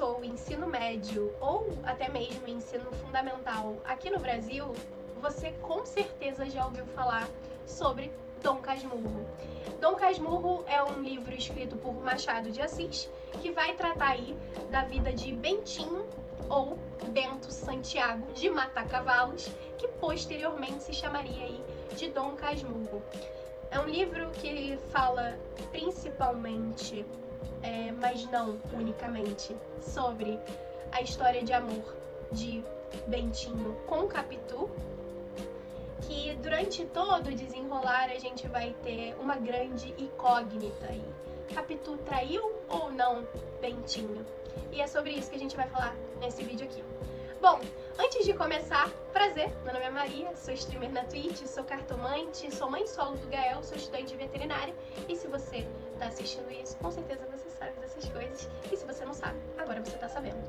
cursou o ensino médio ou até mesmo o ensino fundamental aqui no Brasil, você com certeza já ouviu falar sobre Dom Casmurro. Dom Casmurro é um livro escrito por Machado de Assis que vai tratar aí da vida de Bentinho ou Bento Santiago de Matacavalos, que posteriormente se chamaria aí de Dom Casmurro. É um livro que fala principalmente, mas não unicamente, sobre a história de amor de Bentinho com Capitu, que durante todo o desenrolar a gente vai ter uma grande incógnita aí. Capitu traiu ou não Bentinho? E é sobre isso que a gente vai falar nesse vídeo aqui. Bom, antes de começar, prazer, meu nome é Maria, sou streamer na Twitch, sou cartomante, sou mãe solo do Gael, sou estudante de veterinária, e se você tá assistindo isso, com certeza você sabe dessas coisas, e se você não sabe, agora você tá sabendo.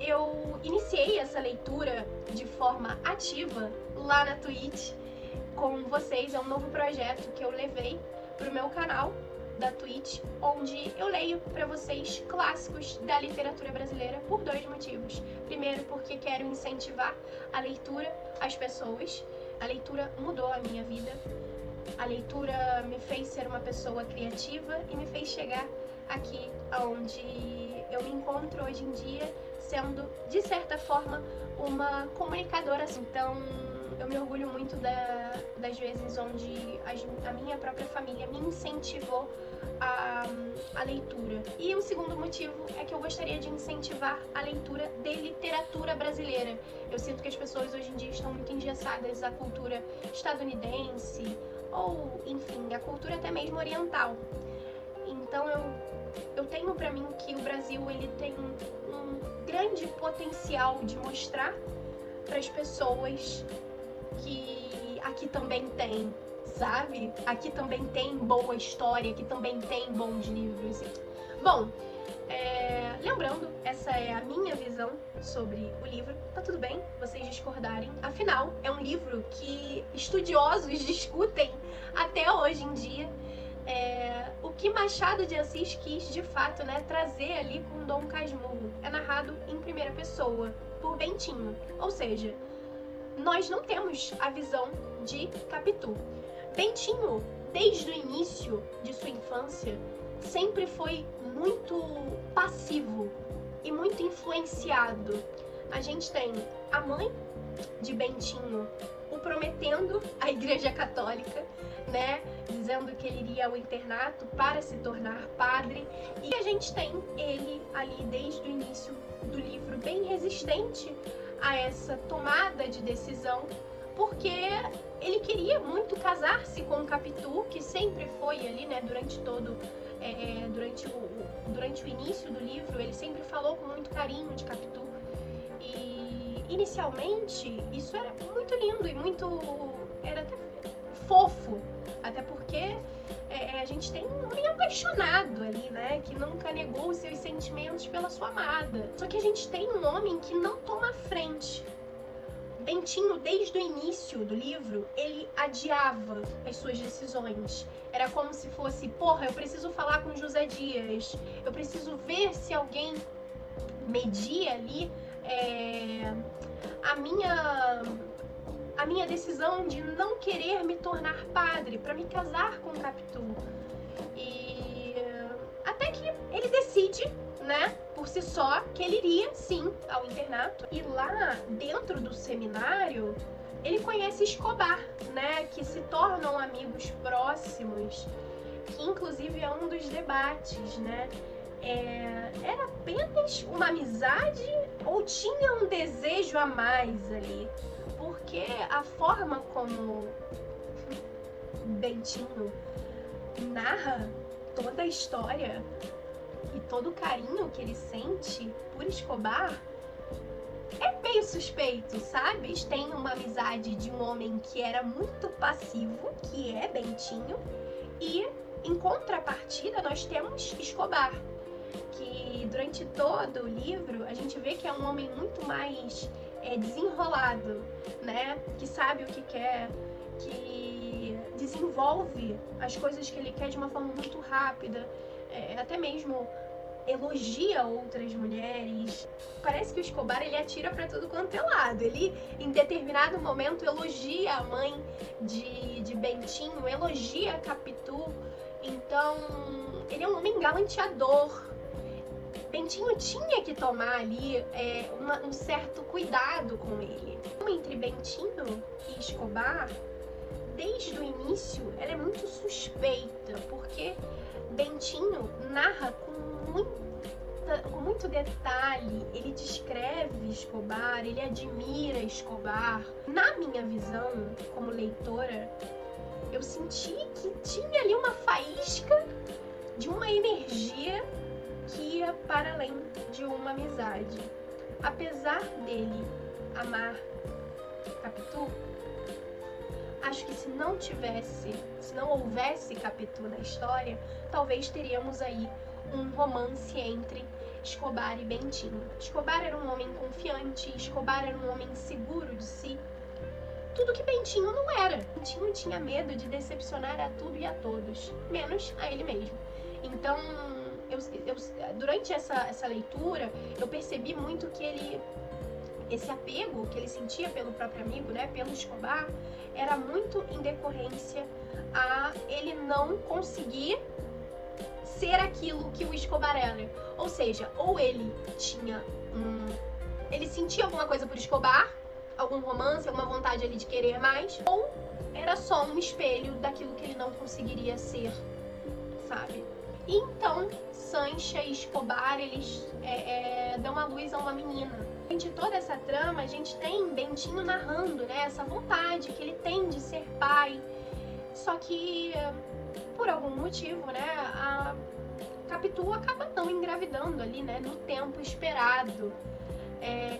Eu iniciei essa leitura de forma ativa lá na Twitch com vocês, é um novo projeto que eu levei pro meu canal da Twitch, onde eu leio para vocês clássicos da literatura brasileira por dois motivos. Primeiro, porque quero incentivar a leitura às pessoas. A leitura mudou a minha vida. A leitura me fez ser uma pessoa criativa e me fez chegar aqui onde eu me encontro hoje em dia, sendo, de certa forma, uma comunicadora. Então, eu me orgulho muito das vezes onde a minha própria família me incentivou a leitura. E o segundo motivo é que eu gostaria de incentivar a leitura de literatura brasileira. Eu sinto que as pessoas hoje em dia estão muito engessadas à cultura estadunidense ou, enfim, à cultura até mesmo oriental. Então eu tenho pra mim que o Brasil ele tem um grande potencial de mostrar para as pessoas que aqui também tem, sabe? Aqui também tem boa história, aqui também tem bons livros. Bom, lembrando, essa é a minha visão sobre o livro. Tá tudo bem vocês discordarem, afinal, é um livro que estudiosos discutem até hoje em dia. O que Machado de Assis quis, de fato, né, trazer ali com Dom Casmurro é narrado em primeira pessoa, por Bentinho. Ou seja, nós não temos a visão de Capitu. Bentinho, desde o início de sua infância, sempre foi muito passivo e muito influenciado. A gente tem a mãe de Bentinho o prometendo à Igreja Católica, né, dizendo que ele iria ao internato para se tornar padre, e a gente tem ele ali desde o início do livro bem resistente a essa tomada de decisão, porque ele queria muito casar-se com Capitu, que sempre foi ali, né, durante o início do livro, ele sempre falou com muito carinho de Capitu. E inicialmente isso era muito lindo e era até fofo, até porque a gente tem um homem apaixonado ali, né, que nunca negou os seus sentimentos pela sua amada. Só que a gente tem um homem que não toma frente. Bentinho, desde o início do livro, ele adiava as suas decisões. Era como se fosse, porra, eu preciso falar com José Dias, eu preciso ver se alguém media ali a minha decisão de não querer me tornar padre, para me casar com Capitu. E até que ele decide, né, por si só, que ele iria sim ao internato. E lá dentro do seminário ele conhece Escobar, né, que se tornam amigos próximos, que inclusive é um dos debates, né, era apenas uma amizade ou tinha um desejo a mais ali? Porque a forma como Bentinho narra toda a história e todo o carinho que ele sente por Escobar é meio suspeito, sabe? Eles têm uma amizade de um homem que era muito passivo, que é Bentinho, e em contrapartida nós temos Escobar, que durante todo o livro a gente vê que é um homem muito mais desenrolado, né? Que sabe o que quer, que desenvolve as coisas que ele quer de uma forma muito rápida, até mesmo elogia outras mulheres. Parece que o Escobar, ele atira pra tudo quanto é lado. Ele, em determinado momento, elogia a mãe de Bentinho, elogia a Capitu. Então, ele é um homem galanteador. Bentinho tinha que tomar ali um certo cuidado com ele. Entre Bentinho e Escobar, desde o início, ela é muito suspeita, porque Bentinho narra com muito detalhe, ele descreve Escobar, ele admira Escobar. Na minha visão, como leitora, eu senti que tinha ali uma faísca de uma energia que ia para além de uma amizade. Apesar dele amar Capitu, acho que se não houvesse Capitu na história, talvez teríamos aí um romance entre Escobar e Bentinho. Escobar era um homem confiante, Escobar era um homem seguro de si. Tudo que Bentinho não era. Bentinho tinha medo de decepcionar a tudo e a todos, menos a ele mesmo. Então, durante essa leitura, eu percebi muito que esse apego que ele sentia pelo próprio amigo, né, pelo Escobar, era muito em decorrência a ele não conseguir ser aquilo que o Escobar era. Ou seja, ou ele sentia alguma coisa por Escobar, algum romance, alguma vontade ali de querer mais, ou era só um espelho daquilo que ele não conseguiria ser, sabe? Então, Sancha e Escobar, eles dão a luz a uma menina. Durante toda essa trama, a gente tem Bentinho narrando, né, essa vontade que ele tem de ser pai. Só que, por algum motivo, né, a Capitu acaba não engravidando ali, né, no tempo esperado.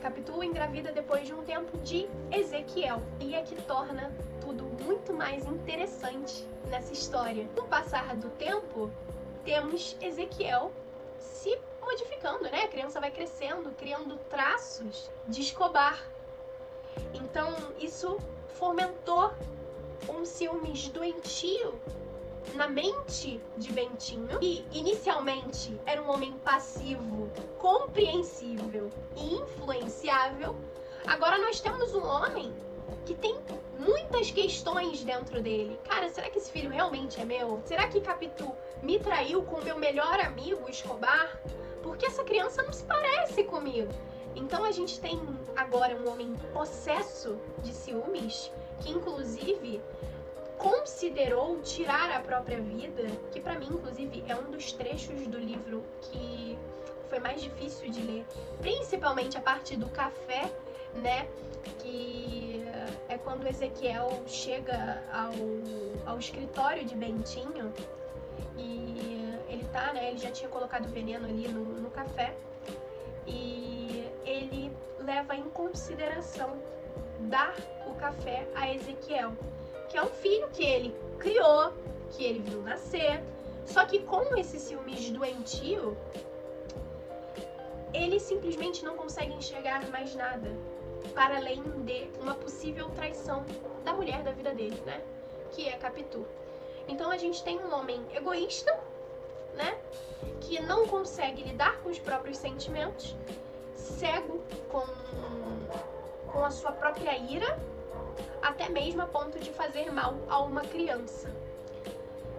Capitu engravida depois de um tempo de Ezequiel. E é que torna tudo muito mais interessante nessa história. No passar do tempo, temos Ezequiel se modificando, né? A criança vai crescendo, criando traços de Escobar. Então, isso fomentou um ciúmes doentio na mente de Bentinho, que inicialmente era um homem passivo, compreensível e influenciável. Agora nós temos um homem que tem muitas questões dentro dele. Cara, será que esse filho realmente é meu? Será que Capitu me traiu com o meu melhor amigo, Escobar? Porque essa criança não se parece comigo. Então a gente tem agora um homem possesso de ciúmes, que inclusive considerou tirar a própria vida, que pra mim, inclusive, é um dos trechos do livro que foi mais difícil de ler, principalmente a parte do café, né, que é quando Ezequiel chega ao escritório de Bentinho e ele já tinha colocado veneno ali no café e ele leva em consideração dar o café a Ezequiel, que é um filho que ele criou, que ele viu nascer, só que com esse ciúmes doentio, ele simplesmente não consegue enxergar mais nada, para além de uma possível traição da mulher da vida dele, né? Que é Capitu. Então a gente tem um homem egoísta, né? Que não consegue lidar com os próprios sentimentos, cego com a sua própria ira, até mesmo a ponto de fazer mal a uma criança.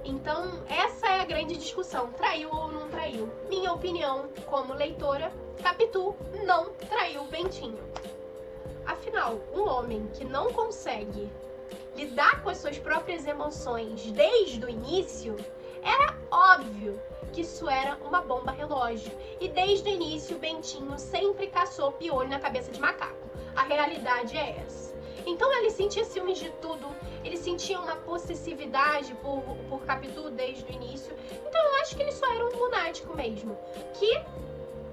Então, essa é a grande discussão. Traiu ou não traiu? Minha opinião, como leitora, Capitu não traiu Bentinho. Afinal, um homem que não consegue lidar com as suas próprias emoções desde o início, era óbvio que isso era uma bomba relógio. E desde o início, Bentinho sempre caçou piolho na cabeça de macaco. A realidade é essa. Então ele sentia ciúmes de tudo, ele sentia uma possessividade por Capitu desde o início. Então eu acho que ele só era um lunático mesmo, que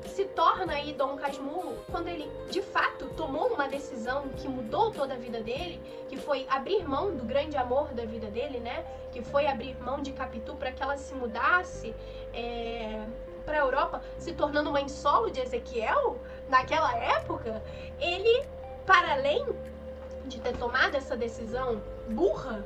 se torna aí Dom Casmurro quando ele de fato tomou uma decisão que mudou toda a vida dele, que foi abrir mão do grande amor da vida dele, né? Que foi abrir mão de Capitu para que ela se mudasse para a Europa, se tornando mãe solo de Ezequiel naquela época. Ele, para além de ter tomado essa decisão burra,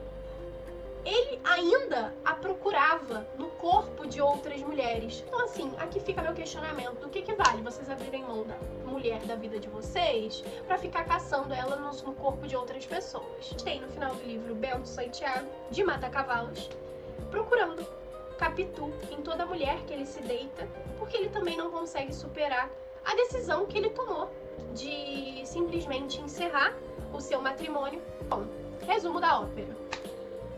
ele ainda a procurava no corpo de outras mulheres. Então assim, aqui fica meu questionamento. Do que vale vocês abrirem mão da mulher da vida de vocês pra ficar caçando ela no corpo de outras pessoas? Tem no final do livro Bento Santiago, de Mata-Cavalos, procurando Capitu em toda mulher que ele se deita, porque ele também não consegue superar a decisão que ele tomou de simplesmente encerrar o seu matrimônio. Bom, resumo da ópera.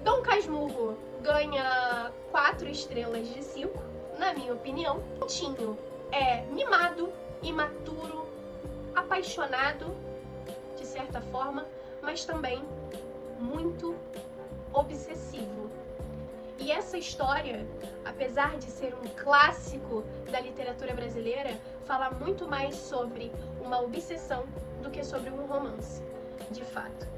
Dom Casmurro ganha 4 estrelas de 5, na minha opinião. Bentinho é mimado, imaturo, apaixonado, de certa forma, mas também muito obsessivo. E essa história, apesar de ser um clássico da literatura brasileira, fala muito mais sobre uma obsessão do que sobre um romance, de fato.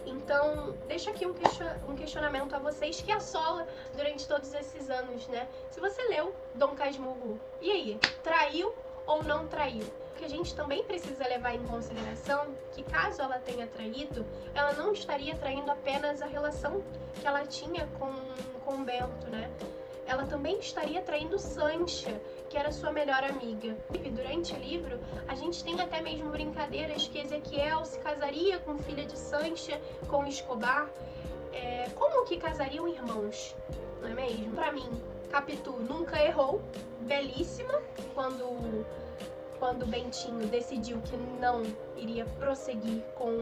Então, deixo aqui um questionamento a vocês que assola durante todos esses anos, né? Se você leu Dom Casmurro, e aí? Traiu ou não traiu? Porque a gente também precisa levar em consideração que caso ela tenha traído, ela não estaria traindo apenas a relação que ela tinha com Bento, né? Ela também estaria traindo Sancha, que era sua melhor amiga. E durante o livro, a gente tem até mesmo brincadeiras que Ezequiel se casaria com filha de Sancha, com Escobar. Como que casariam irmãos, não é mesmo? Pra mim, Capitu nunca errou, belíssima, quando Bentinho decidiu que não iria prosseguir com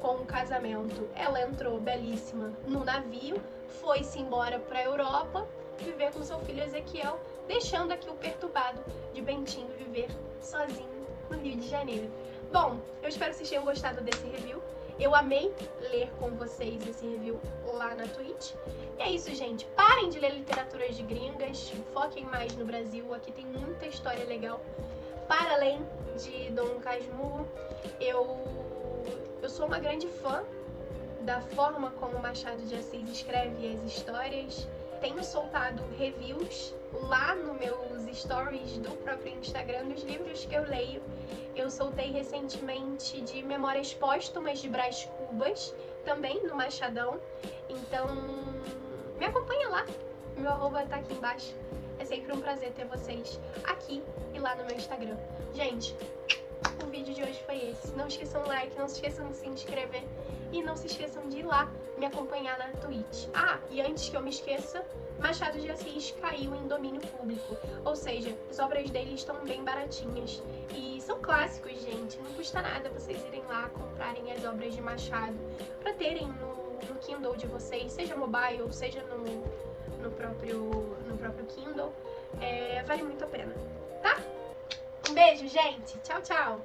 o casamento, ela entrou belíssima no navio, foi-se embora para a Europa, viver com seu filho Ezequiel, deixando aqui o perturbado de Bentinho viver sozinho no Rio de Janeiro. Bom, eu espero que vocês tenham gostado desse review. Eu amei ler com vocês esse review lá na Twitch. E é isso, gente. Parem de ler literaturas de gringas, foquem mais no Brasil. Aqui tem muita história legal. Para além de Dom Casmurro, eu sou uma grande fã da forma como Machado de Assis escreve as histórias. Tenho soltado reviews lá nos meus stories do próprio Instagram dos livros que eu leio. Eu soltei recentemente de Memórias Póstumas de Brás Cubas, também no Machadão. Então, me acompanha lá. Meu arroba tá aqui embaixo. É sempre um prazer ter vocês aqui e lá no meu Instagram. Gente, o vídeo de hoje foi esse. Não esqueçam do like, não se esqueçam de se inscrever e não se esqueçam de ir lá me acompanhar na Twitch. Ah, e antes que eu me esqueça, Machado de Assis caiu em domínio público, ou seja, as obras dele estão bem baratinhas. E são clássicos, gente, não custa nada vocês irem lá comprarem as obras de Machado para terem no Kindle de vocês, seja mobile ou seja no próprio Kindle. Vale muito a pena, tá? Um beijo, gente! Tchau, tchau!